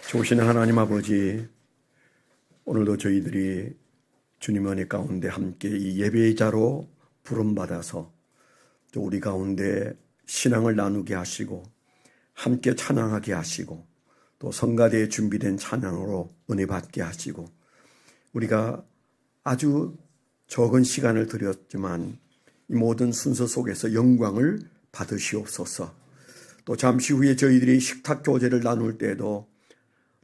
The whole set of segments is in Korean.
좋으신 하나님 아버지, 오늘도 저희들이 주님 은혜 가운데 함께 이 예배의 자로 부름받아서 또 우리 가운데 신앙을 나누게 하시고 함께 찬양하게 하시고 또 성가대에 준비된 찬양으로 은혜 받게 하시고 우리가 아주 적은 시간을 들였지만 이 모든 순서 속에서 영광을 받으시옵소서. 또 잠시 후에 저희들이 식탁 교제를 나눌 때에도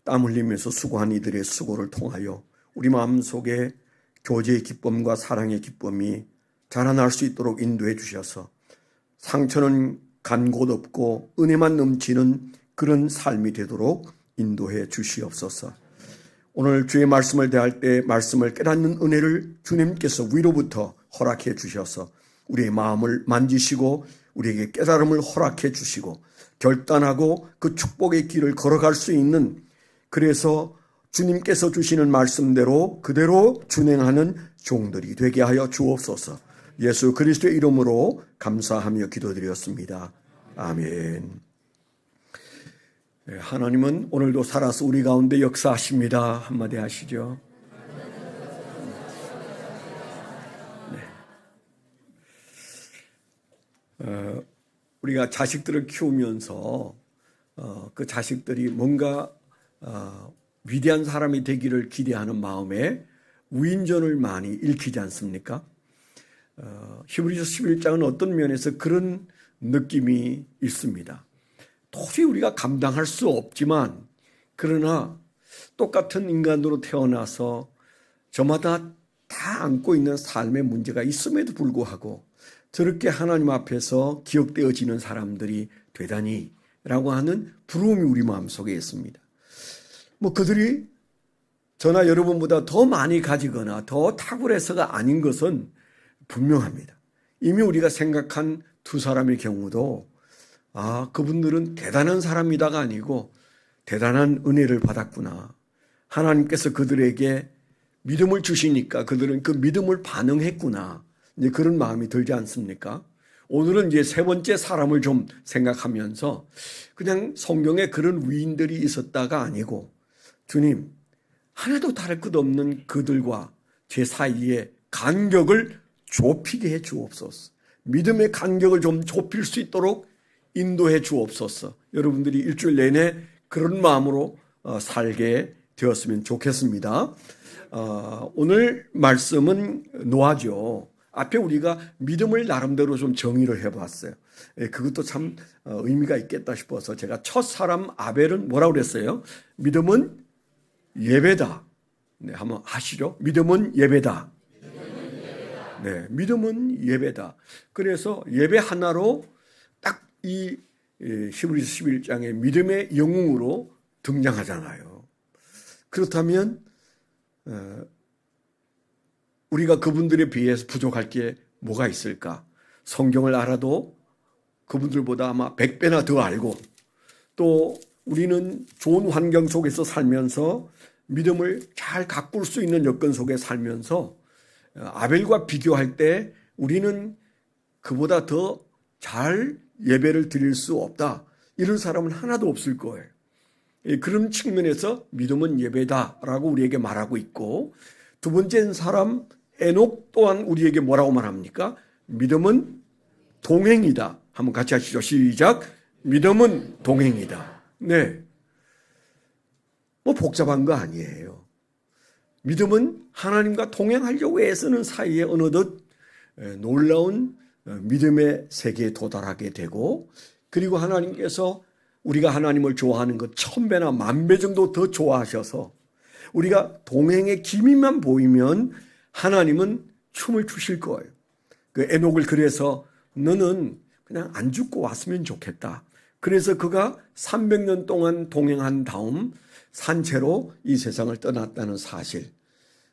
땀 흘리면서 수고한 이들의 수고를 통하여 우리 마음속에 교제의 기쁨과 사랑의 기쁨이 자라날 수 있도록 인도해 주셔서 상처는 간 곳 없고 은혜만 넘치는 그런 삶이 되도록 인도해 주시옵소서. 오늘 주의 말씀을 대할 때 말씀을 깨닫는 은혜를 주님께서 위로부터 허락해 주셔서 우리의 마음을 만지시고 우리에게 깨달음을 허락해 주시고 결단하고 그 축복의 길을 걸어갈 수 있는, 그래서 주님께서 주시는 말씀대로 그대로 준행하는 종들이 되게 하여 주옵소서. 예수 그리스도의 이름으로 감사하며 기도드렸습니다. 아멘. 하나님은 오늘도 살아서 우리 가운데 역사하십니다. 한마디 하시죠. 네. 우리가 자식들을 키우면서 그 자식들이 뭔가 위대한 사람이 되기를 기대하는 마음에 위인전을 많이 일으키지 않습니까? 히브리서 11장은 어떤 면에서 그런 느낌이 있습니다. 도저히 우리가 감당할 수 없지만 그러나 똑같은 인간으로 태어나서 저마다 다 안고 있는 삶의 문제가 있음에도 불구하고 저렇게 하나님 앞에서 기억되어지는 사람들이 되다니라고 하는 부러움이 우리 마음속에 있습니다. 그들이 저나 여러분보다 더 많이 가지거나 더 탁월해서가 아닌 것은 분명합니다. 이미 우리가 생각한 두 사람의 경우도 그분들은 대단한 사람이다가 아니고 대단한 은혜를 받았구나. 하나님께서 그들에게 믿음을 주시니까 그들은 그 믿음을 반응했구나. 이제 그런 마음이 들지 않습니까? 오늘은 이제 세 번째 사람을 좀 생각하면서 그냥 성경에 그런 위인들이 있었다가 아니고 주님, 하나도 다를 것 없는 그들과 제 사이에 간격을 좁히게 해 주옵소서. 믿음의 간격을 좀 좁힐 수 있도록 인도해 주옵소서. 여러분들이 일주일 내내 그런 마음으로 살게 되었으면 좋겠습니다. 오늘 말씀은 노아죠. 앞에 우리가 믿음을 나름대로 좀 정의를 해봤어요. 그것도 참 의미가 있겠다 싶어서 제가 첫 사람 아벨은 뭐라고 그랬어요? 믿음은 예배다. 네, 한번 하시죠. 믿음은 예배다. 네, 믿음은 예배다. 그래서 예배 하나로 딱 이 히브리서 11장의 믿음의 영웅으로 등장하잖아요. 그렇다면 우리가 그분들에 비해서 부족할 게 뭐가 있을까? 성경을 알아도 그분들보다 아마 100배나 더 알고 또 우리는 좋은 환경 속에서 살면서 믿음을 잘 가꿀 수 있는 여건 속에 살면서 아벨과 비교할 때 우리는 그보다 더 잘 예배를 드릴 수 없다. 이런 사람은 하나도 없을 거예요. 그런 측면에서 믿음은 예배다라고 우리에게 말하고 있고, 두 번째 사람 에녹 또한 우리에게 뭐라고 말합니까? 믿음은 동행이다. 한번 같이 하시죠. 시작. 믿음은 동행이다. 네. 복잡한 거 아니에요. 믿음은 하나님과 동행하려고 애쓰는 사이에 어느덧 놀라운 믿음의 세계에 도달하게 되고, 그리고 하나님께서 우리가 하나님을 좋아하는 것 1000배나 10,000배 정도 더 좋아하셔서 우리가 동행의 기미만 보이면 하나님은 춤을 추실 거예요. 그 에녹을 그래서 너는 그냥 안 죽고 왔으면 좋겠다. 그래서 그가 300년 동안 동행한 다음 산채로 이 세상을 떠났다는 사실.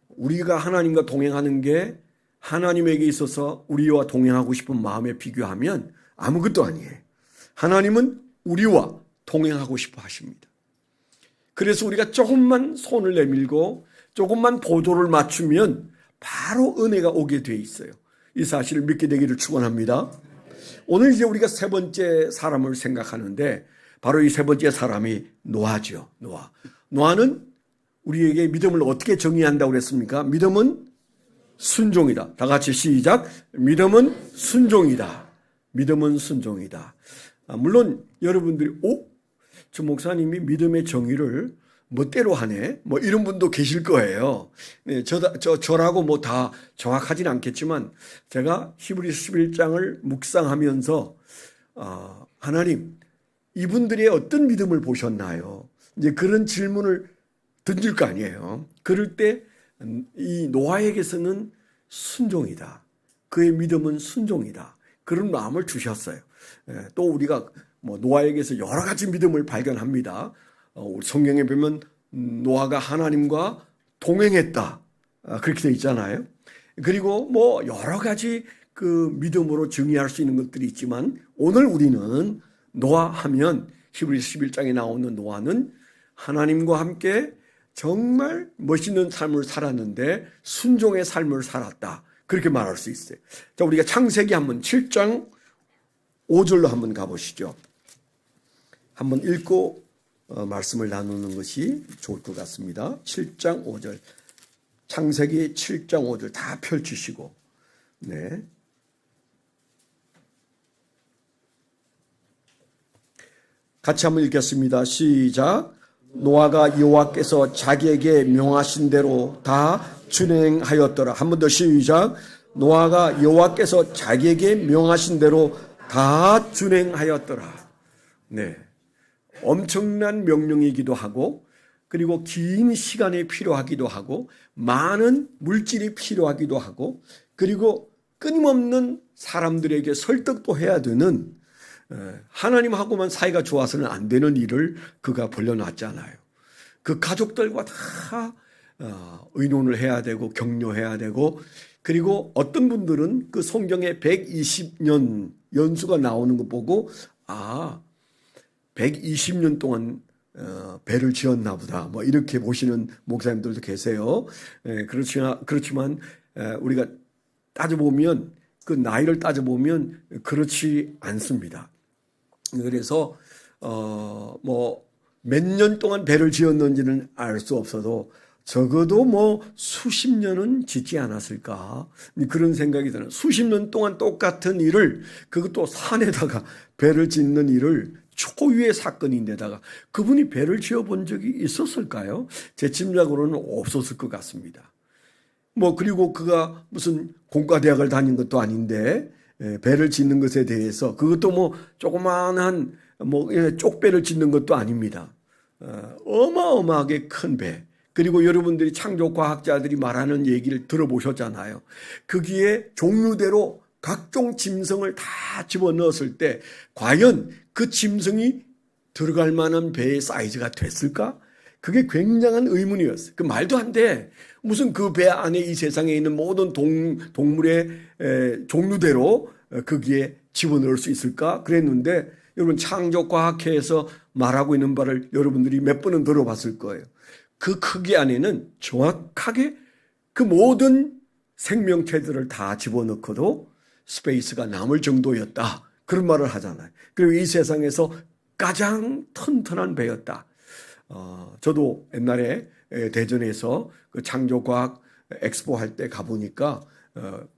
우리가 하나님과 동행하는 게 하나님에게 있어서 우리와 동행하고 싶은 마음에 비교하면 아무것도 아니에요. 하나님은 우리와 동행하고 싶어 하십니다. 그래서 우리가 조금만 손을 내밀고 조금만 보조를 맞추면 바로 은혜가 오게 돼 있어요. 이 사실을 믿게 되기를 축원합니다. 오늘 이제 우리가 세 번째 사람을 생각하는데 바로 이 세 번째 사람이 노아죠. 노아는 우리에게 믿음을 어떻게 정의한다고 그랬습니까? 믿음은 순종이다. 다 같이 시작. 믿음은 순종이다. 믿음은 순종이다. 물론 여러분들이 저 목사님이 믿음의 정의를 멋대로 하네. 뭐 이런 분도 계실 거예요. 네, 저라고 뭐 다 정확하진 않겠지만 제가 히브리서 11장을 묵상하면서 하나님 이분들의 어떤 믿음을 보셨나요? 이제 그런 질문을 던질 거 아니에요. 그럴 때 이 노아에게서는 순종이다. 그의 믿음은 순종이다. 그런 마음을 주셨어요. 또 우리가 뭐 노아에게서 여러 가지 믿음을 발견합니다. 우리 성경에 보면 노아가 하나님과 동행했다. 그렇게 되어 있잖아요. 그리고 뭐 여러 가지 그 믿음으로 정의할 수 있는 것들이 있지만 오늘 우리는 노아 하면 히브리서 11장에 나오는 노아는 하나님과 함께 정말 멋있는 삶을 살았는데 순종의 삶을 살았다. 그렇게 말할 수 있어요. 자, 우리가 창세기 한번 7장 5절로 한번 가보시죠. 한번 읽고 말씀을 나누는 것이 좋을 것 같습니다. 7장 5절. 창세기 7장 5절 다 펼치시고. 네. 같이 한번 읽겠습니다. 시작. 노아가 여호와께서 자기에게 명하신 대로 다 준행하였더라. 한 번 더 시작. 노아가 여호와께서 자기에게 명하신 대로 다 준행하였더라. 네. 엄청난 명령이기도 하고 그리고 긴 시간이 필요하기도 하고 많은 물질이 필요하기도 하고 그리고 끊임없는 사람들에게 설득도 해야 되는 하나님하고만 사이가 좋아서는 안 되는 일을 그가 벌려놨잖아요. 그 가족들과 다 의논을 해야 되고 격려해야 되고 그리고 어떤 분들은 그 성경에 120년 연수가 나오는 거 보고 120년 동안 배를 지었나 보다 뭐 이렇게 보시는 목사님들도 계세요. 그렇지만 우리가 따져보면 그 나이를 따져보면 그렇지 않습니다. 그래서 뭐 몇 년 동안 배를 지었는지는 알 수 없어도 적어도 뭐 수십 년은 짓지 않았을까 그런 생각이 드는. 수십 년 동안 똑같은 일을 그것도 산에다가 배를 짓는 일을 초유의 사건인데다가 그분이 배를 지어본 적이 있었을까요? 제 짐작으로는 없었을 것 같습니다. 뭐 그리고 그가 무슨 공과대학을 다닌 것도 아닌데 배를 짓는 것에 대해서 그것도 뭐 조그마한 뭐 쪽배를 짓는 것도 아닙니다. 어마어마하게 큰 배. 그리고 여러분들이 창조과학자들이 말하는 얘기를 들어보셨잖아요. 거기에 종류대로 각종 짐승을 다 집어넣었을 때 과연 그 짐승이 들어갈 만한 배의 사이즈가 됐을까? 그게 굉장한 의문이었어요. 그 말도 안 돼. 무슨 그 배 안에 이 세상에 있는 모든 동물의 종류대로 거기에 집어넣을 수 있을까? 그랬는데 여러분 창조과학회에서 말하고 있는 바를 여러분들이 몇 번은 들어봤을 거예요. 그 크기 안에는 정확하게 그 모든 생명체들을 다 집어넣고도 스페이스가 남을 정도였다. 그런 말을 하잖아요. 그리고 이 세상에서 가장 튼튼한 배였다. 저도 옛날에 대전에서 그 창조과학 엑스포 할 때 가보니까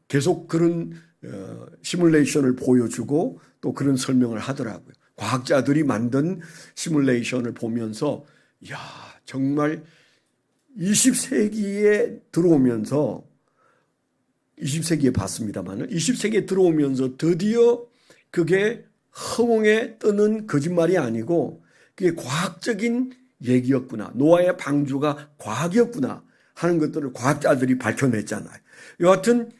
계속 그런 시뮬레이션을 보여주고 또 그런 설명을 하더라고요. 과학자들이 만든 시뮬레이션을 보면서 이야 정말 20세기에 들어오면서 20세기에 봤습니다만 20세기에 들어오면서 드디어 그게 허공에 뜨는 거짓말이 아니고 그게 과학적인 얘기였구나. 노아의 방주가 과학이었구나 하는 것들을 과학자들이 밝혀냈잖아요. 여하튼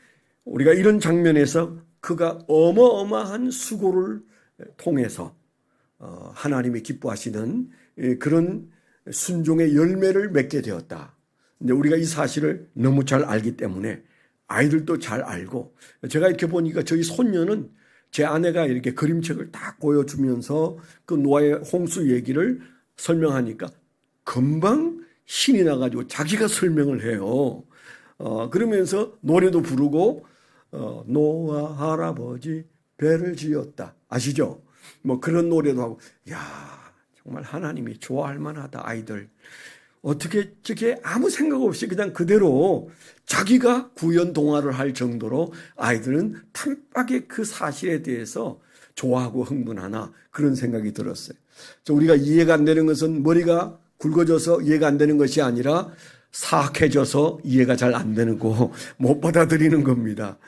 우리가 이런 장면에서 그가 어마어마한 수고를 통해서 하나님이 기뻐하시는 그런 순종의 열매를 맺게 되었다. 근데 우리가 이 사실을 너무 잘 알기 때문에 아이들도 잘 알고 제가 이렇게 보니까 저희 손녀는 제 아내가 이렇게 그림책을 딱 보여주면서 그 노아의 홍수 얘기를 설명하니까 금방 신이 나가지고 자기가 설명을 해요. 그러면서 노래도 부르고 노아 할아버지 배를 지었다. 아시죠? 뭐 그런 노래도 하고, 야, 정말 하나님이 좋아할 만하다, 아이들. 어떻게 저게 아무 생각 없이 그냥 그대로 자기가 구연 동화를 할 정도로 아이들은 단박에 그 사실에 대해서 좋아하고 흥분하나 그런 생각이 들었어요. 우리가 이해가 안 되는 것은 머리가 굵어져서 이해가 안 되는 것이 아니라 사악해져서 이해가 잘 안 되는 거 못 받아들이는 겁니다.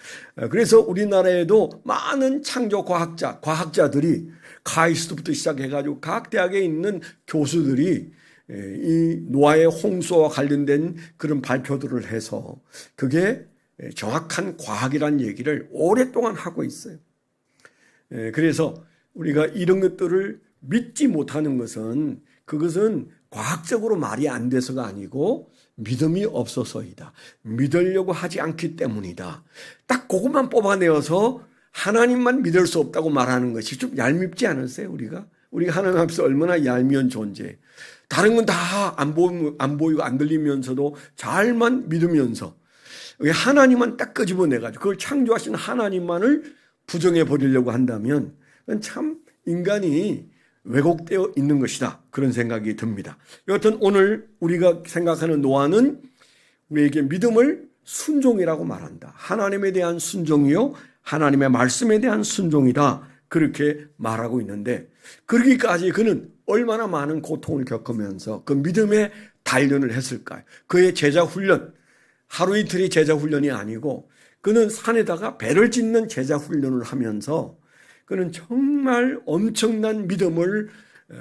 그래서 우리나라에도 많은 창조 과학자들이 카이스트부터 시작해가지고 각 대학에 있는 교수들이 이 노아의 홍수와 관련된 그런 발표들을 해서 그게 정확한 과학이라는 얘기를 오랫동안 하고 있어요. 그래서 우리가 이런 것들을 믿지 못하는 것은 그것은 과학적으로 말이 안 돼서가 아니고 믿음이 없어서이다. 믿으려고 하지 않기 때문이다. 딱 그것만 뽑아내어서 하나님만 믿을 수 없다고 말하는 것이 좀 얄밉지 않으세요? 우리가 하나님 앞에서 얼마나 얄미운 존재. 다른 건 다 안 보이고 안 들리면서도 잘만 믿으면서 하나님만 딱 끄집어내가지고 그걸 창조하신 하나님만을 부정해 버리려고 한다면 참 인간이 왜곡되어 있는 것이다. 그런 생각이 듭니다. 여하튼 오늘 우리가 생각하는 노아는 우리에게 믿음을 순종이라고 말한다. 하나님에 대한 순종이요, 하나님의 말씀에 대한 순종이다. 그렇게 말하고 있는데 그러기까지 그는 얼마나 많은 고통을 겪으면서 그 믿음의 단련을 했을까요? 그의 제자 훈련, 하루 이틀의 제자 훈련이 아니고 그는 산에다가 배를 짓는 제자 훈련을 하면서 그는 정말 엄청난 믿음을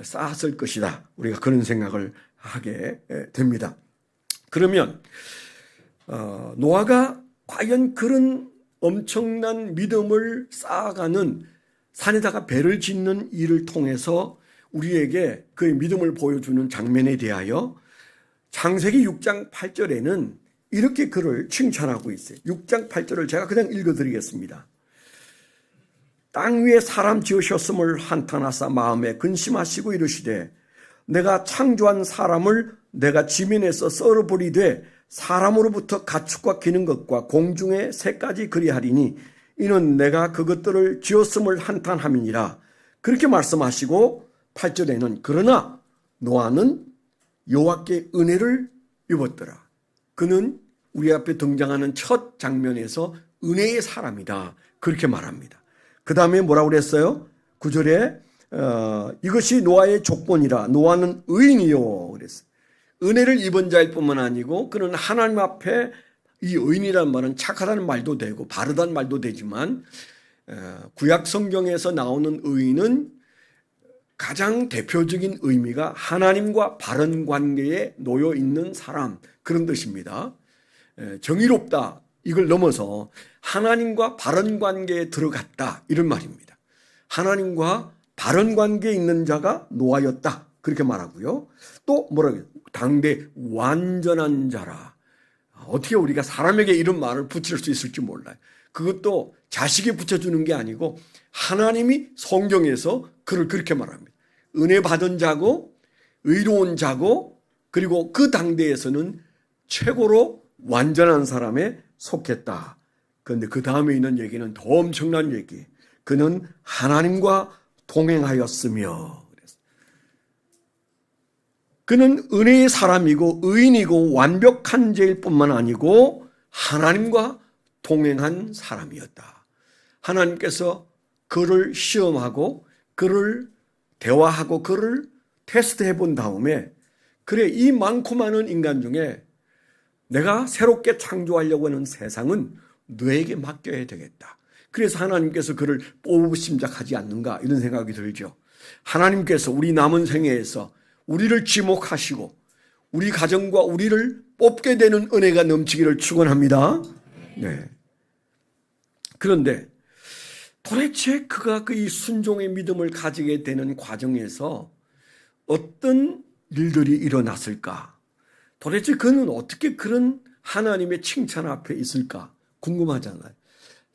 쌓았을 것이다. 우리가 그런 생각을 하게 됩니다. 그러면 노아가 과연 그런 엄청난 믿음을 쌓아가는 산에다가 배를 짓는 일을 통해서 우리에게 그의 믿음을 보여주는 장면에 대하여 창세기 6장 8절에는 이렇게 그를 칭찬하고 있어요. 6장 8절을 제가 그냥 읽어드리겠습니다. 땅 위에 사람 지으셨음을 한탄하사 마음에 근심하시고 이르시되 내가 창조한 사람을 내가 지면에서 썰어버리되 사람으로부터 가축과 기는 것과 공중의 새까지 그리하리니 이는 내가 그것들을 지었음을 한탄함이니라. 그렇게 말씀하시고 8절에는 그러나 노아는 여호와께 은혜를 입었더라. 그는 우리 앞에 등장하는 첫 장면에서 은혜의 사람이다. 그렇게 말합니다. 그 다음에 뭐라고 그랬어요? 9절에 이것이 노아의 족본이라. 노아는 의인이요 그랬어요. 은혜를 입은 자일 뿐만 아니고 그는 하나님 앞에 이 의인이라는 말은 착하다는 말도 되고 바르다는 말도 되지만 구약 성경에서 나오는 의인은 가장 대표적인 의미가 하나님과 바른 관계에 놓여 있는 사람 그런 뜻입니다. 정의롭다 이걸 넘어서 하나님과 바른 관계에 들어갔다 이런 말입니다. 하나님과 바른 관계에 있는 자가 노아였다 그렇게 말하고요. 또 뭐라고 해요? 당대 완전한 자라. 어떻게 우리가 사람에게 이런 말을 붙일 수 있을지 몰라요. 그것도 자식이 붙여주는 게 아니고 하나님이 성경에서 그를 그렇게 말합니다. 은혜 받은 자고 의로운 자고 그리고 그 당대에서는 최고로 완전한 사람에 속했다. 그런데 그 다음에 있는 얘기는 더 엄청난 얘기. 그는 하나님과 동행하였으며 그는 은혜의 사람이고 의인이고 완벽한 자일 뿐만 아니고 하나님과 동행한 사람이었다. 하나님께서 그를 시험하고 그를 대화하고 그를 테스트해 본 다음에 그래 이 많고 많은 인간 중에 내가 새롭게 창조하려고 하는 세상은 너에게 맡겨야 되겠다. 그래서 하나님께서 그를 뽑으심작하지 않는가 이런 생각이 들죠. 하나님께서 우리 남은 생애에서 우리를 지목하시고 우리 가정과 우리를 뽑게 되는 은혜가 넘치기를 축원합니다. 네. 그런데 도대체 그가 그 이 순종의 믿음을 가지게 되는 과정에서 어떤 일들이 일어났을까? 도대체 그는 어떻게 그런 하나님의 칭찬 앞에 있을까? 궁금하잖아요.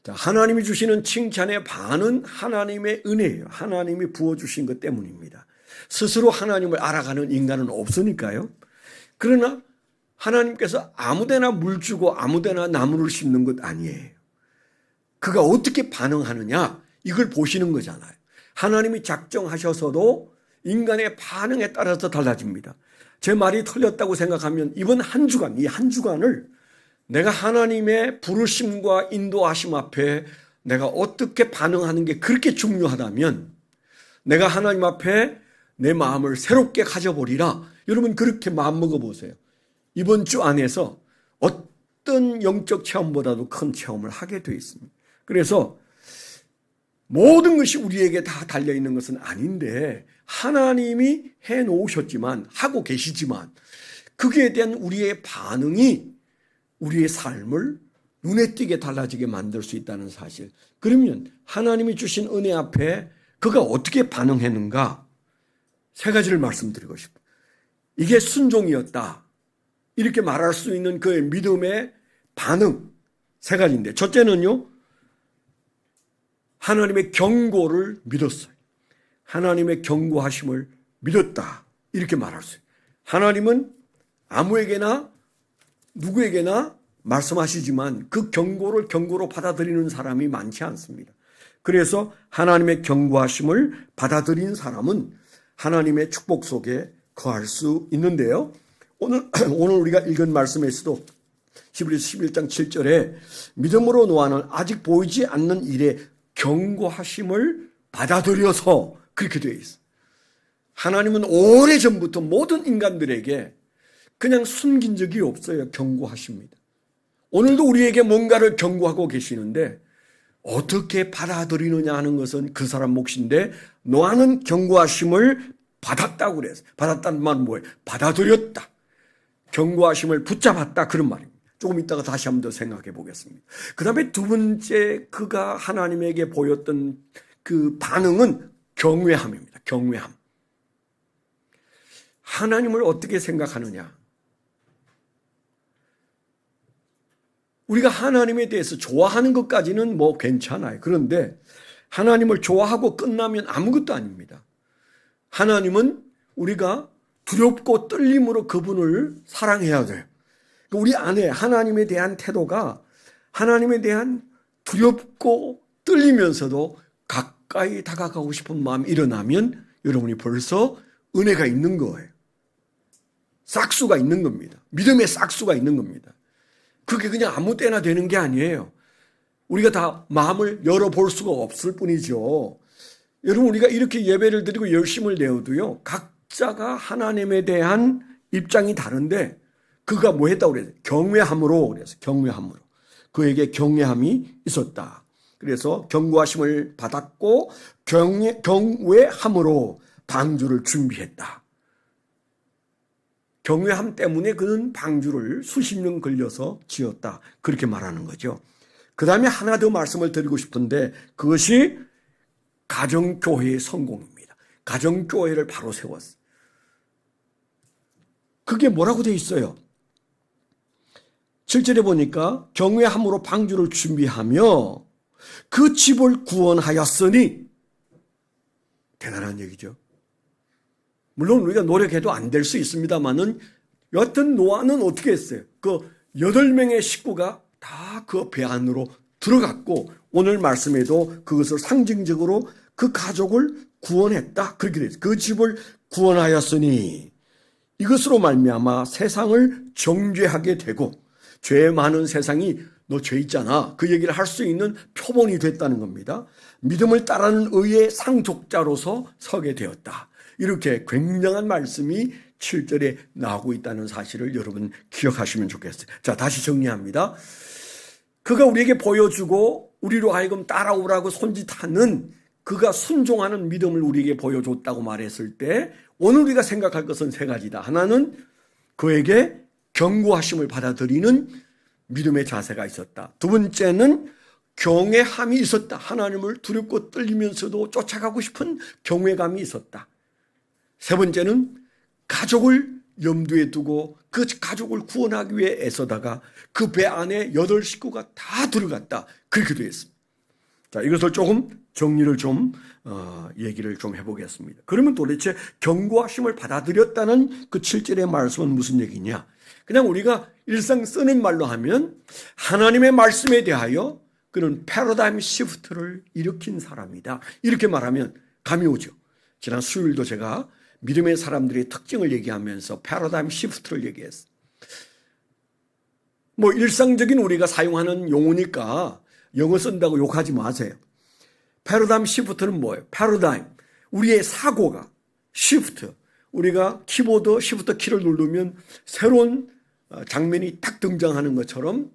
자, 하나님이 주시는 칭찬의 반은 하나님의 은혜예요. 하나님이 부어주신 것 때문입니다. 스스로 하나님을 알아가는 인간은 없으니까요. 그러나 하나님께서 아무데나 물 주고 아무데나 나무를 심는 것 아니에요. 그가 어떻게 반응하느냐 이걸 보시는 거잖아요. 하나님이 작정하셔서도 인간의 반응에 따라서 달라집니다. 제 말이 틀렸다고 생각하면 이번 한 주간, 이 한 주간을 내가 하나님의 부르심과 인도하심 앞에 내가 어떻게 반응하는 게 그렇게 중요하다면 내가 하나님 앞에 내 마음을 새롭게 가져보리라. 여러분 그렇게 마음먹어 보세요. 이번 주 안에서 어떤 영적 체험보다도 큰 체험을 하게 되어 있습니다. 그래서 모든 것이 우리에게 다 달려있는 것은 아닌데 하나님이 해놓으셨지만 하고 계시지만 거기에 대한 우리의 반응이 우리의 삶을 눈에 띄게 달라지게 만들 수 있다는 사실. 그러면 하나님이 주신 은혜 앞에 그가 어떻게 반응했는가? 세 가지를 말씀드리고 싶어요. 이게 순종이었다. 이렇게 말할 수 있는 그의 믿음의 반응 세 가지인데 첫째는요. 하나님의 경고를 믿었어요. 하나님의 경고하심을 믿었다. 이렇게 말할 수 있어요. 하나님은 아무에게나 누구에게나 말씀하시지만 그 경고를 경고로 받아들이는 사람이 많지 않습니다. 그래서 하나님의 경고하심을 받아들인 사람은 하나님의 축복 속에 거할 수 있는데요. 오늘 우리가 읽은 말씀에서도 히브리서 11장 7절에 믿음으로 노아는 아직 보이지 않는 일에 경고하심을 받아들여서 그렇게 되어 있어요. 하나님은 오래전부터 모든 인간들에게 그냥 숨긴 적이 없어요. 경고하십니다. 오늘도 우리에게 뭔가를 경고하고 계시는데 어떻게 받아들이느냐 하는 것은 그 사람 몫인데 노아는 경고하심을 받았다고 그랬어요. 받았다는 말은 뭐예요? 받아들였다. 경고하심을 붙잡았다 그런 말입니다. 조금 이따가 다시 한번 더 생각해 보겠습니다. 그 다음에 두 번째 그가 하나님에게 보였던 그 반응은 경외함입니다. 경외함. 하나님을 어떻게 생각하느냐? 우리가 하나님에 대해서 좋아하는 것까지는 뭐 괜찮아요. 그런데 하나님을 좋아하고 끝나면 아무것도 아닙니다. 하나님은 우리가 두렵고 떨림으로 그분을 사랑해야 돼요. 우리 안에 하나님에 대한 태도가 하나님에 대한 두렵고 떨리면서도 가까이 다가가고 싶은 마음이 일어나면 여러분이 벌써 은혜가 있는 거예요. 싹수가 있는 겁니다. 믿음의 싹수가 있는 겁니다. 그게 그냥 아무 때나 되는 게 아니에요. 우리가 다 마음을 열어볼 수가 없을 뿐이죠. 여러분 우리가 이렇게 예배를 드리고 열심을 내어도요. 각자가 하나님에 대한 입장이 다른데 그가 뭐 했다고 그래요? 경외함으로 그래서 경외함으로. 그에게 경외함이 있었다. 그래서 경고하심을 받았고 경외함으로 방주를 준비했다. 경외함 때문에 그는 방주를 수십 년 걸려서 지었다. 그렇게 말하는 거죠. 그 다음에 하나 더 말씀을 드리고 싶은데 그것이 가정교회의 성공입니다. 가정교회를 바로 세웠어요. 그게 뭐라고 돼 있어요? 7절에 보니까 경외함으로 방주를 준비하며 그 집을 구원하였으니 대단한 얘기죠. 물론 우리가 노력해도 안 될 수 있습니다만은 여하튼 노아는 어떻게 했어요? 그 8명의 식구가 다 그 배 안으로 들어갔고 오늘 말씀에도 그것을 상징적으로 그 가족을 구원했다. 그렇게 되어 있어요. 그 집을 구원하였으니 이것으로 말미암아 세상을 정죄하게 되고 죄 많은 세상이 너 죄 있잖아. 그 얘기를 할 수 있는 표본이 됐다는 겁니다. 믿음을 따르는 의의 상속자로서 서게 되었다. 이렇게 굉장한 말씀이 7절에 나오고 있다는 사실을 여러분 기억하시면 좋겠어요. 자, 다시 정리합니다. 그가 우리에게 보여주고 우리로 하여금 따라오라고 손짓하는 그가 순종하는 믿음을 우리에게 보여줬다고 말했을 때 오늘 우리가 생각할 것은 세 가지다. 하나는 그에게 경고하심을 받아들이는 믿음의 자세가 있었다. 두 번째는 경외함이 있었다. 하나님을 두렵고 떨리면서도 쫓아가고 싶은 경외감이 있었다. 세 번째는 가족을 염두에 두고 그 가족을 구원하기 위해 애써다가 그 배 안에 8식구가 다 들어갔다. 그렇게 되어 있습니다. 자, 이것을 조금 정리를 얘기를 좀 해보겠습니다. 그러면 도대체 경고하심을 받아들였다는 그 7절의 말씀은 무슨 얘기냐? 그냥 우리가 일상 쓰는 말로 하면 하나님의 말씀에 대하여 그런 패러다임 시프트를 일으킨 사람이다. 이렇게 말하면 감이 오죠. 지난 수요일도 제가 믿음의 사람들의 특징을 얘기하면서 패러다임 시프트를 얘기했어요. 뭐 일상적인 우리가 사용하는 용어니까 영어 쓴다고 욕하지 마세요. 패러다임 시프트는 뭐예요? 패러다임, 우리의 사고가 시프트, 우리가 키보드 시프트 키를 누르면 새로운 장면이 딱 등장하는 것처럼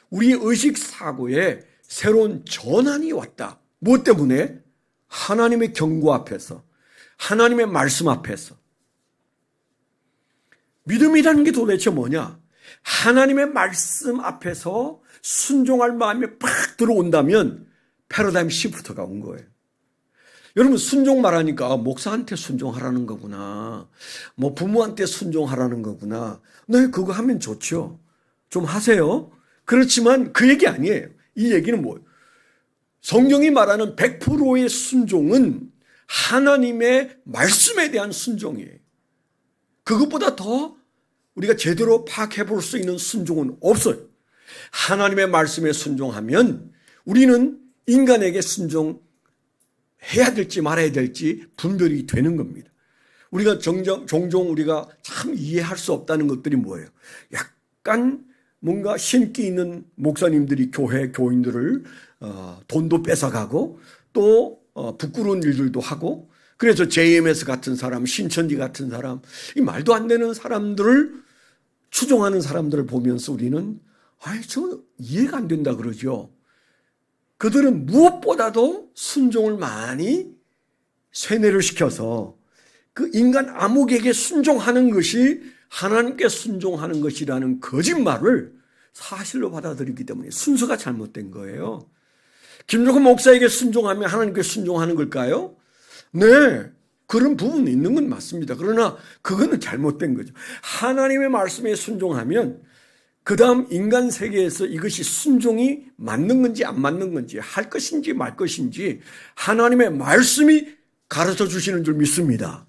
우리의 의식 사고에 새로운 전환이 왔다. 무엇 때문에? 하나님의 경고 앞에서, 하나님의 말씀 앞에서. 믿음이라는 게 도대체 뭐냐? 하나님의 말씀 앞에서 순종할 마음이 팍 들어온다면 패러다임 시프트가 온 거예요. 여러분, 순종 말하니까 목사한테 순종하라는 거구나, 뭐 부모한테 순종하라는 거구나. 네, 그거 하면 좋죠. 좀 하세요. 그렇지만 그 얘기 아니에요. 이 얘기는 뭐예요? 성경이 말하는 100%의 순종은 하나님의 말씀에 대한 순종이에요. 그것보다 더 우리가 제대로 파악해 볼 수 있는 순종은 없어요. 하나님의 말씀에 순종하면 우리는 인간에게 순종해야 될지 말아야 될지 분별이 되는 겁니다. 우리가 종종 우리가 참 이해할 수 없다는 것들이 뭐예요? 약간 뭔가 신기 있는 목사님들이 교인들을 돈도 뺏어가고 또 부끄러운 일들도 하고, 그래서 JMS 같은 사람, 신천지 같은 사람, 이 말도 안 되는 사람들을 추종하는 사람들을 보면서 우리는 저 이해가 안 된다 그러죠. 그들은 무엇보다도 순종을 많이 쇠뇌를 시켜서 그 인간 암흑에게 순종하는 것이 하나님께 순종하는 것이라는 거짓말을 사실로 받아들이기 때문에 순서가 잘못된 거예요. 김종근 목사에게 순종하면 하나님께 순종하는 걸까요? 네, 그런 부분이 있는 건 맞습니다. 그러나 그거는 잘못된 거죠. 하나님의 말씀에 순종하면 그 다음 인간 세계에서 이것이 순종이 맞는 건지 안 맞는 건지, 할 것인지 말 것인지 하나님의 말씀이 가르쳐 주시는 줄 믿습니다.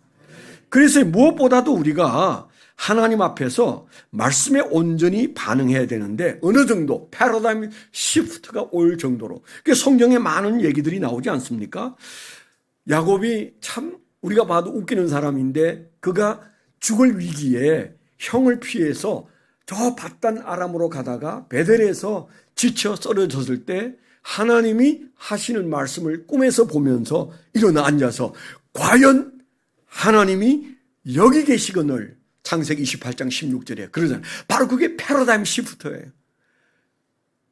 그래서 무엇보다도 우리가 하나님 앞에서 말씀에 온전히 반응해야 되는데 어느 정도 패러다임 시프트가 올 정도로. 성경에 많은 얘기들이 나오지 않습니까? 야곱이 참 우리가 봐도 웃기는 사람인데 그가 죽을 위기에 형을 피해서 저 밧단 아람으로 가다가 베델에서 지쳐 쓰러졌을 때 하나님이 하시는 말씀을 꿈에서 보면서 일어나 앉아서 과연 하나님이 여기 계시거늘, 창세기 28장 16절에 그러잖아요. 바로 그게 패러다임 시프트예요.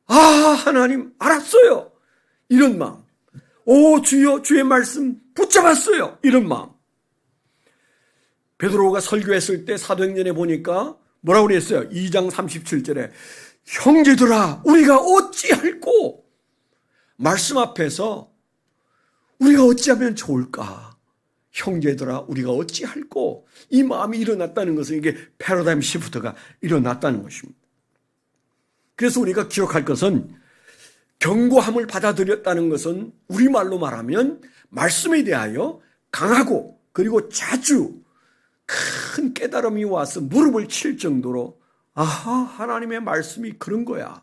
아, 하나님 알았어요. 이런 마음. 오, 주여, 주의 말씀 붙잡았어요. 이런 마음. 베드로가 설교했을 때 사도행전에 보니까 뭐라고 그랬어요? 2장 37절에 형제들아 우리가 어찌할꼬, 말씀 앞에서 우리가 어찌하면 좋을까? 형제들아 우리가 어찌할꼬, 이 마음이 일어났다는 것은 이게 패러다임 시프트가 일어났다는 것입니다. 그래서 우리가 기억할 것은 경고함을 받아들였다는 것은 우리말로 말하면 말씀에 대하여 강하고 그리고 자주 큰 깨달음이 와서 무릎을 칠 정도로 아하, 하나님의 말씀이 그런 거야,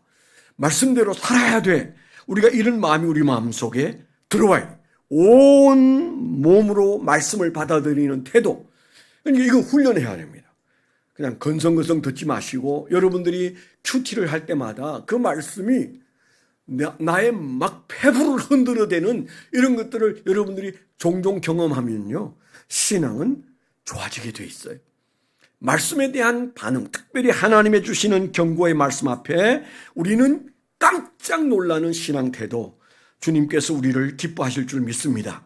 말씀대로 살아야 돼, 우리가 이런 마음이 우리 마음속에 들어와야 돼. 온 몸으로 말씀을 받아들이는 태도, 그러니까 이거 훈련해야 됩니다. 그냥 건성건성 듣지 마시고 여러분들이 큐티를 할 때마다 그 말씀이 나의 막 폐부를 흔들어대는 이런 것들을 여러분들이 종종 경험하면요, 신앙은 좋아지게 돼 있어요. 말씀에 대한 반응, 특별히 하나님의 주시는 경고의 말씀 앞에 우리는 깜짝 놀라는 신앙 태도, 주님께서 우리를 기뻐하실 줄 믿습니다.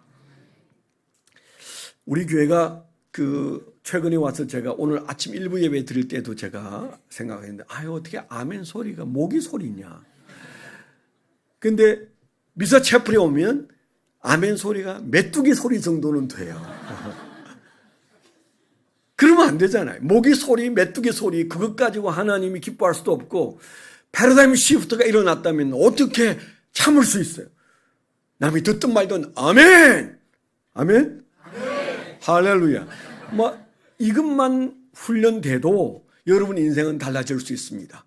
우리 교회가 최근에 와서 제가 오늘 아침 일부 예배 드릴 때도 제가 생각했는데 어떻게 아멘 소리가 모기 소리냐. 근데 미사 채플에 오면 아멘 소리가 메뚜기 소리 정도는 돼요. 그러면 안 되잖아요. 모기 소리, 메뚜기 소리, 그것 가지고 하나님이 기뻐할 수도 없고, 패러다임 시프트가 일어났다면 어떻게 참을 수 있어요? 남이 듣든 말든 아멘! 아멘? 아멘. 할렐루야. 이것만 훈련돼도 여러분 인생은 달라질 수 있습니다.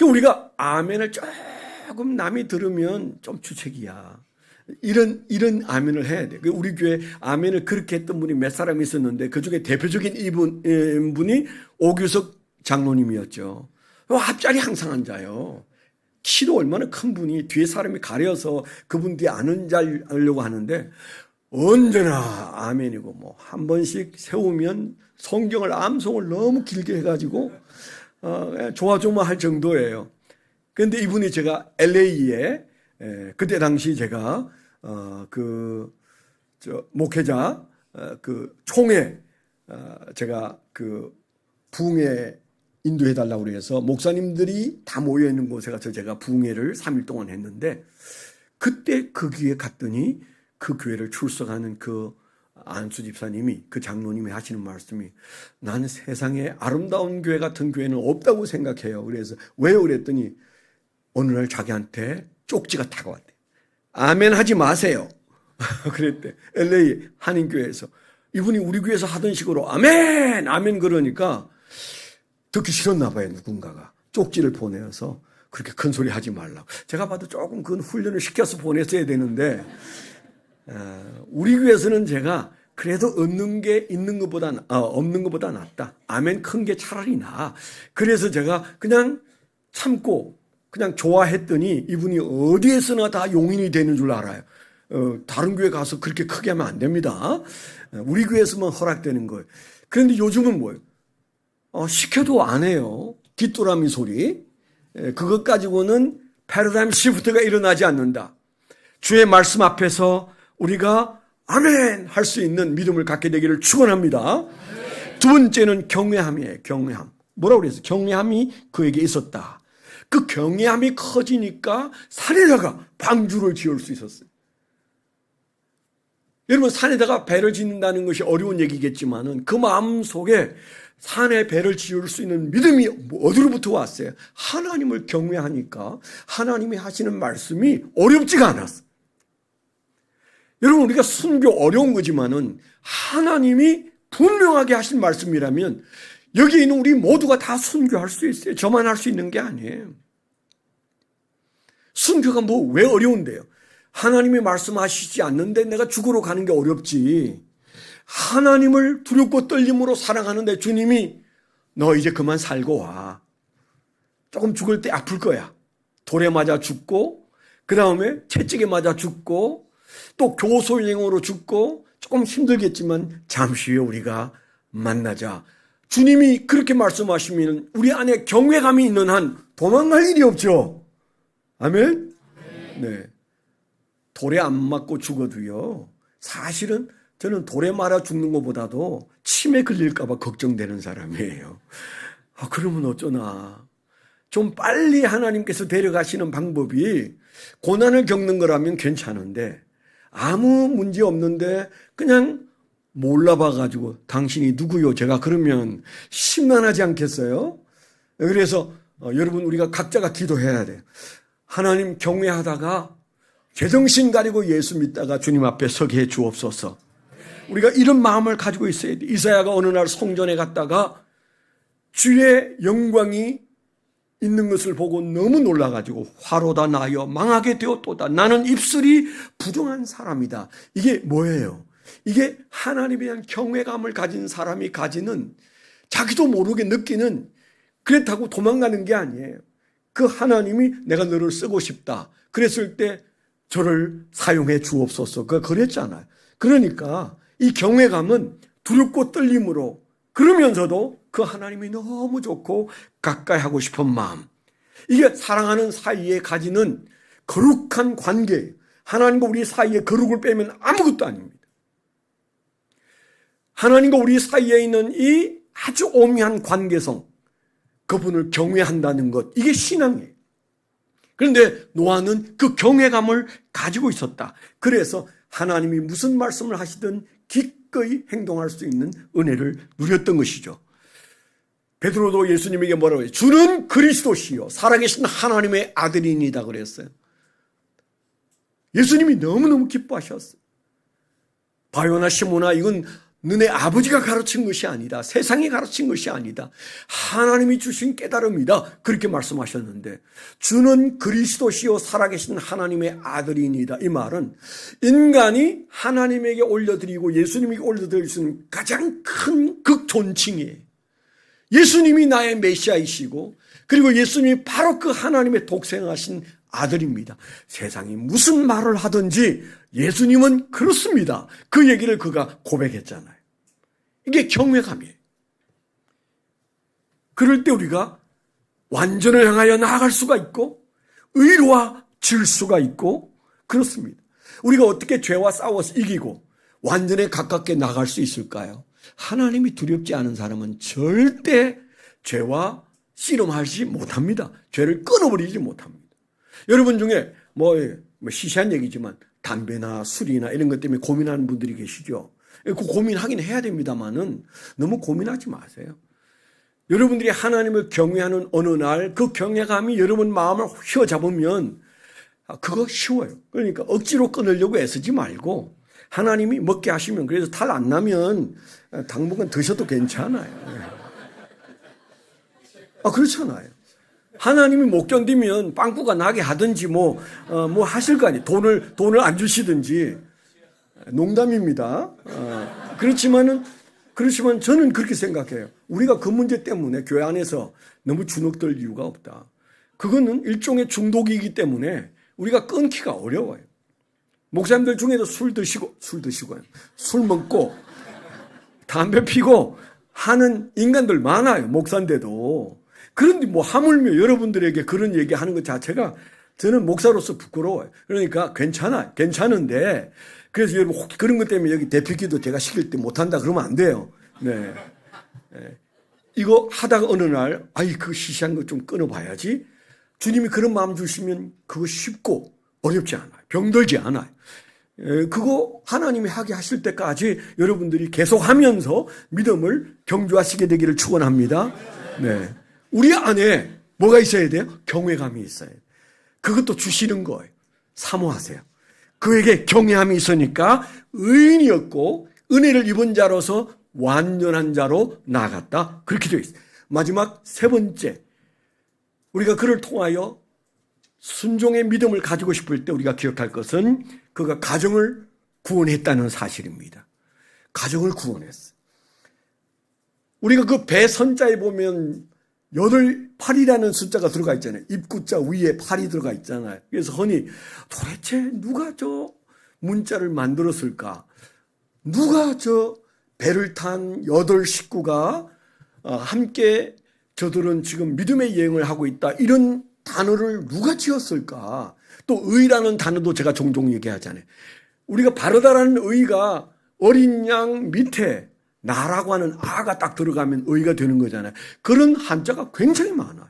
우리가 아멘을 조금 남이 들으면 좀 주책이야. 이런 아멘을 해야 돼. 우리 교회 아멘을 그렇게 했던 분이 몇 사람 있었는데 그중에 대표적인 분이 오규석 장로님이었죠. 앞자리 항상 앉아요. 키도 얼마나 큰 분이 뒤에 사람이 가려서 그분 뒤에 안 앉으려고 하는데 언제나 아멘이고 뭐 한 번씩 세우면 성경을 암송을 너무 길게 해가지고 조마조마할 정도예요. 그런데 이분이 제가 LA에 그때 당시 제가 목회자 총회 제가 부흥회 인도해달라고 그래서 목사님들이 다 모여있는 곳에 가서 제가 부흥회를 3일 동안 했는데 그때 그 교회에 갔더니 그 교회를 출석하는 그 안수 집사님이 그 장로님이 하시는 말씀이 나는 세상에 아름다운 교회 같은 교회는 없다고 생각해요. 그래서 왜요? 그랬더니 어느 날 자기한테 쪽지가 다가왔대. 아멘 하지 마세요. 그랬대. LA 한인교회에서. 이분이 우리 교회에서 하던 식으로 아멘 아멘 그러니까 듣기 싫었나 봐요. 누군가가 쪽지를 보내서 그렇게 큰 소리 하지 말라고. 제가 봐도 조금 그건 훈련을 시켜서 보냈어야 되는데 우리 교회에서는 제가 그래도 없는 게 있는 것보다 없는 것보다 낫다. 아멘 큰 게 차라리 나아. 그래서 제가 그냥 참고 그냥 좋아했더니 이분이 어디에서나 다 용인이 되는 줄 알아요. 다른 교회 가서 그렇게 크게 하면 안 됩니다. 우리 교회에서만 허락되는 거예요. 그런데 요즘은 뭐예요? 시켜도 안 해요. 깃도라미 소리. 그것 가지고는 패러다임 시프트가 일어나지 않는다. 주의 말씀 앞에서 우리가 아멘 할 수 있는 믿음을 갖게 되기를 축원합니다. 두 번째는 경외함이에요. 경외함. 뭐라고 그랬어요? 경외함이 그에게 있었다. 그 경외함이 커지니까 산에다가 방주를 지을 수 있었어요. 여러분 산에다가 배를 짓는다는 것이 어려운 얘기겠지만은 그 마음 속에 산에 배를 지을 수 있는 믿음이 어디로부터 왔어요? 하나님을 경외하니까 하나님이 하시는 말씀이 어렵지가 않았어요. 여러분 우리가 순교 어려운 거지만은 하나님이 분명하게 하신 말씀이라면 여기 있는 우리 모두가 다 순교할 수 있어요. 저만 할 수 있는 게 아니에요. 순교가 뭐 왜 어려운데요? 하나님이 말씀하시지 않는데 내가 죽으러 가는 게 어렵지. 하나님을 두렵고 떨림으로 사랑하는데 주님이 너 이제 그만 살고 와. 조금 죽을 때 아플 거야. 돌에 맞아 죽고 그 다음에 채찍에 맞아 죽고 또 교소행으로 죽고 조금 힘들겠지만 잠시 후에 우리가 만나자. 주님이 그렇게 말씀하시면 우리 안에 경외감이 있는 한 도망갈 일이 없죠. 아멘? 네. 돌에 안 맞고 죽어도요. 사실은 저는 돌에 말아 죽는 것보다도 침에 걸릴까 봐 걱정되는 사람이에요. 그러면 어쩌나. 좀 빨리 하나님께서 데려가시는 방법이 고난을 겪는 거라면 괜찮은데 아무 문제 없는데 그냥 몰라봐가지고 당신이 누구요? 제가 그러면 심란하지 않겠어요? 그래서 여러분 우리가 각자가 기도해야 돼요. 하나님 경외하다가 제정신 가리고 예수 믿다가 주님 앞에 서게 해 주옵소서. 우리가 이런 마음을 가지고 있어야 돼. 이사야가 어느 날 성전에 갔다가 주의 영광이 있는 것을 보고 너무 놀라가지고 화로다 나여 망하게 되었도다. 나는 입술이 부정한 사람이다. 이게 뭐예요? 이게 하나님에 대한 경외감을 가진 사람이 가지는 자기도 모르게 느끼는 그렇다고 도망가는 게 아니에요. 그 하나님이 내가 너를 쓰고 싶다. 그랬을 때 저를 사용해 주옵소서. 그랬잖아요. 그러니까 이 경외감은 두렵고 떨림으로 그러면서도 그 하나님이 너무 좋고 가까이 하고 싶은 마음. 이게 사랑하는 사이에 가지는 거룩한 관계. 하나님과 우리 사이에 거룩을 빼면 아무것도 아닙니다. 하나님과 우리 사이에 있는 이 아주 오묘한 관계성, 그분을 경외한다는 것, 이게 신앙이에요. 그런데 노아는 그 경외감을 가지고 있었다. 그래서 하나님이 무슨 말씀을 하시든 기꺼이 행동할 수 있는 은혜를 누렸던 것이죠. 베드로도 예수님에게 뭐라고 해요? 주는 그리스도시요 살아계신 하나님의 아들이니다 그랬어요. 예수님이 너무너무 기뻐하셨어요. 바요나 시모나 이건 너네 아버지가 가르친 것이 아니다. 세상이 가르친 것이 아니다. 하나님이 주신 깨달음이다. 그렇게 말씀하셨는데 주는 그리스도시요 살아계신 하나님의 아들이니이다. 이 말은 인간이 하나님에게 올려드리고 예수님에게 올려드릴 수 있는 가장 큰 극존칭이에요. 예수님이 나의 메시아이시고 그리고 예수님이 바로 그 하나님의 독생하신 아들입니다. 세상이 무슨 말을 하든지 예수님은 그렇습니다. 그 얘기를 그가 고백했잖아요. 이게 경외감이에요. 그럴 때 우리가 완전을 향하여 나아갈 수가 있고 의로워질 수가 있고 그렇습니다. 우리가 어떻게 죄와 싸워서 이기고 완전에 가깝게 나갈 수 있을까요? 하나님이 두렵지 않은 사람은 절대 죄와 씨름하지 못합니다. 죄를 끊어버리지 못합니다. 여러분 중에 뭐 시시한 얘기지만 담배나 술이나 이런 것 때문에 고민하는 분들이 계시죠. 그 고민하긴 해야 됩니다만은 너무 고민하지 마세요. 여러분들이 하나님을 경외하는 어느 날 그 경외감이 여러분 마음을 휘어잡으면 그거 쉬워요. 그러니까 억지로 끊으려고 애쓰지 말고 하나님이 먹게 하시면 그래서 탈 안 나면 당분간 드셔도 괜찮아요. 그렇잖아요. 하나님이 못 견디면 빵꾸가 나게 하든지 뭐 하실 거 아니에요. 돈을 안 주시든지. 농담입니다. 그렇지만 저는 그렇게 생각해요. 우리가 그 문제 때문에 교회 안에서 너무 주눅들 이유가 없다. 그거는 일종의 중독이기 때문에 우리가 끊기가 어려워요. 목사님들 중에도 술 먹고 담배 피고 하는 인간들 많아요. 목사인데도. 그런데 뭐 하물며 여러분들에게 그런 얘기하는 것 자체가 저는 목사로서 부끄러워요. 그러니까 괜찮은데 그래서 여러분 혹 그런 것 때문에 여기 대표기도 제가 시킬 때 못한다 그러면 안 돼요. 네. 이거 하다가 어느 날 그 시시한 거 좀 끊어봐야지. 주님이 그런 마음 주시면 그거 쉽고 어렵지 않아요. 병들지 않아요. 그거 하나님이 하게 하실 때까지 여러분들이 계속하면서 믿음을 경주하시게 되기를 축원합니다. 네. 우리 안에 뭐가 있어야 돼요? 경외감이 있어야 돼요. 그것도 주시는 거예요. 사모하세요. 그에게 경외함이 있으니까 의인이었고 은혜를 입은 자로서 완전한 자로 나아갔다. 그렇게 되어 있어요. 마지막 세 번째, 우리가 그를 통하여 순종의 믿음을 가지고 싶을 때 우리가 기억할 것은 그가 가정을 구원했다는 사실입니다. 가정을 구원했어요. 우리가 그 배선자에 보면 8이라는 숫자가 들어가 있잖아요. 입구자 위에 8이 들어가 있잖아요. 그래서 흔히 도대체 누가 저 문자를 만들었을까? 누가 저 배를 탄 8 식구가 함께 저들은 지금 믿음의 여행을 하고 있다. 이런 단어를 누가 지었을까? 또 의라는 단어도 제가 종종 얘기하잖아요. 우리가 바르다라는 의가 어린 양 밑에 나라고 하는 아가 딱 들어가면 의가 되는 거잖아요. 그런 한자가 굉장히 많아요.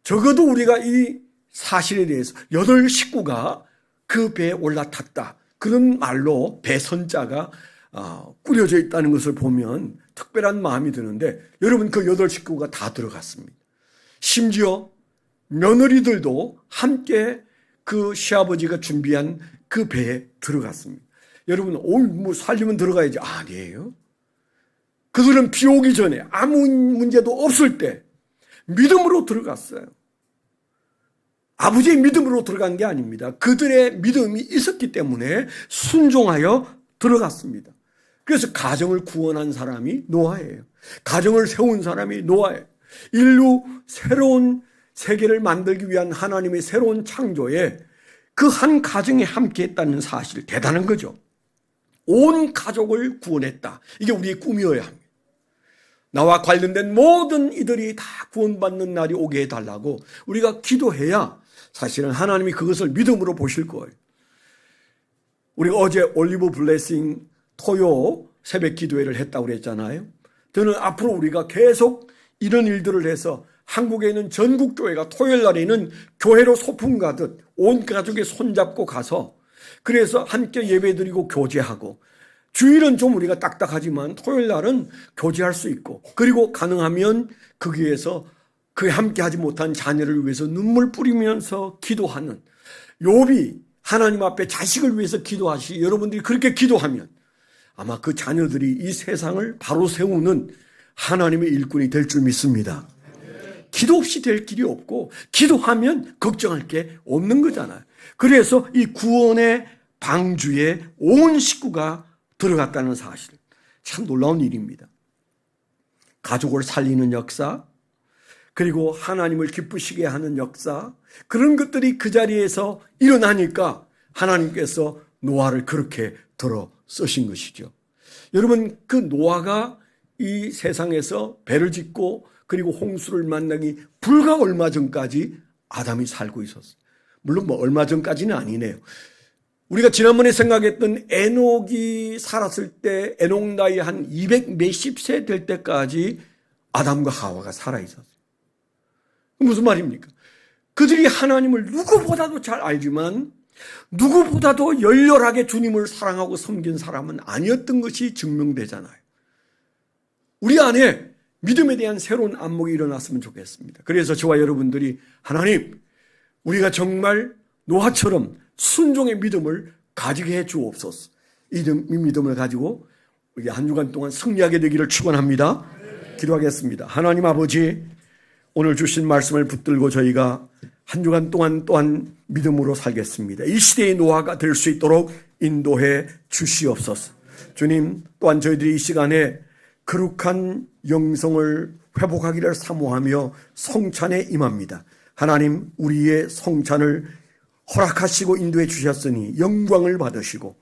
적어도 우리가 이 사실에 대해서 8 식구가 그 배에 올라탔다. 그런 말로 배선자가 꾸려져 있다는 것을 보면 특별한 마음이 드는데 여러분 그 8 식구가 다 들어갔습니다. 심지어 며느리들도 함께 그 시아버지가 준비한 그 배에 들어갔습니다. 여러분, 뭐 살리면 들어가야지. 아니에요. 그들은 비 오기 전에 아무 문제도 없을 때 믿음으로 들어갔어요. 아버지의 믿음으로 들어간 게 아닙니다. 그들의 믿음이 있었기 때문에 순종하여 들어갔습니다. 그래서 가정을 구원한 사람이 노아예요. 가정을 세운 사람이 노아예요. 인류 새로운 세계를 만들기 위한 하나님의 새로운 창조에 그 한 가정에 함께 했다는 사실, 대단한 거죠. 온 가족을 구원했다. 이게 우리의 꿈이어야 합니다. 나와 관련된 모든 이들이 다 구원받는 날이 오게 해달라고 우리가 기도해야 사실은 하나님이 그것을 믿음으로 보실 거예요. 우리가 어제 올리브 블레싱 토요 새벽 기도회를 했다고 그랬잖아요. 저는 앞으로 우리가 계속 이런 일들을 해서 한국에 있는 전국 교회가 토요일 날에는 교회로 소풍 가듯 온 가족이 손잡고 가서 그래서 함께 예배드리고 교제하고 주일은 좀 우리가 딱딱하지만 토요일 날은 교제할 수 있고 그리고 가능하면 거기에서 그 함께 하지 못한 자녀를 위해서 눈물 뿌리면서 기도하는 욥이 하나님 앞에 자식을 위해서 기도하시 여러분들이 그렇게 기도하면 아마 그 자녀들이 이 세상을 바로 세우는 하나님의 일꾼이 될 줄 믿습니다. 기도 없이 될 길이 없고 기도하면 걱정할 게 없는 거잖아요. 그래서 이 구원의 방주에 온 식구가 들어갔다는 사실, 참 놀라운 일입니다. 가족을 살리는 역사, 그리고 하나님을 기쁘시게 하는 역사, 그런 것들이 그 자리에서 일어나니까 하나님께서 노아를 그렇게 들어 쓰신 것이죠. 여러분, 그 노아가 이 세상에서 배를 짓고 그리고 홍수를 만나기 불과 얼마 전까지 아담이 살고 있었어요. 물론 얼마 전까지는 아니네요. 우리가 지난번에 생각했던 에녹이 살았을 때 에녹 나이 한 200 몇십 세 될 때까지 아담과 하와가 살아 있었어요. 무슨 말입니까? 그들이 하나님을 누구보다도 잘 알지만 누구보다도 열렬하게 주님을 사랑하고 섬긴 사람은 아니었던 것이 증명되잖아요. 우리 안에 믿음에 대한 새로운 안목이 일어났으면 좋겠습니다. 그래서 저와 여러분들이 하나님, 우리가 정말 노아처럼 순종의 믿음을 가지게 해 주옵소서. 이 믿음을 가지고 우리 한 주간 동안 승리하게 되기를 축원합니다. 기도하겠습니다. 하나님 아버지, 오늘 주신 말씀을 붙들고 저희가 한 주간 동안 또한 믿음으로 살겠습니다. 이 시대의 노아가 될 수 있도록 인도해 주시옵소서. 주님, 또한 저희들이 이 시간에 거룩한 영성을 회복하기를 사모하며 성찬에 임합니다. 하나님, 우리의 성찬을 허락하시고 인도해 주셨으니 영광을 받으시고,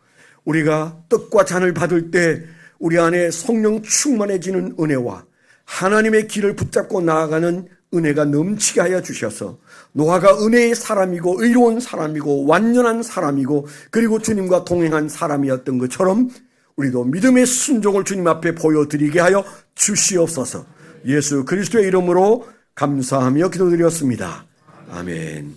우리가 떡과 잔을 받을 때 우리 안에 성령 충만해지는 은혜와 하나님의 길을 붙잡고 나아가는 은혜가 넘치게 하여 주셔서 노아가 은혜의 사람이고 의로운 사람이고 완전한 사람이고 그리고 주님과 동행한 사람이었던 것처럼 우리도 믿음의 순종을 주님 앞에 보여드리게 하여 주시옵소서. 예수 그리스도의 이름으로 감사하며 기도드렸습니다. 아멘.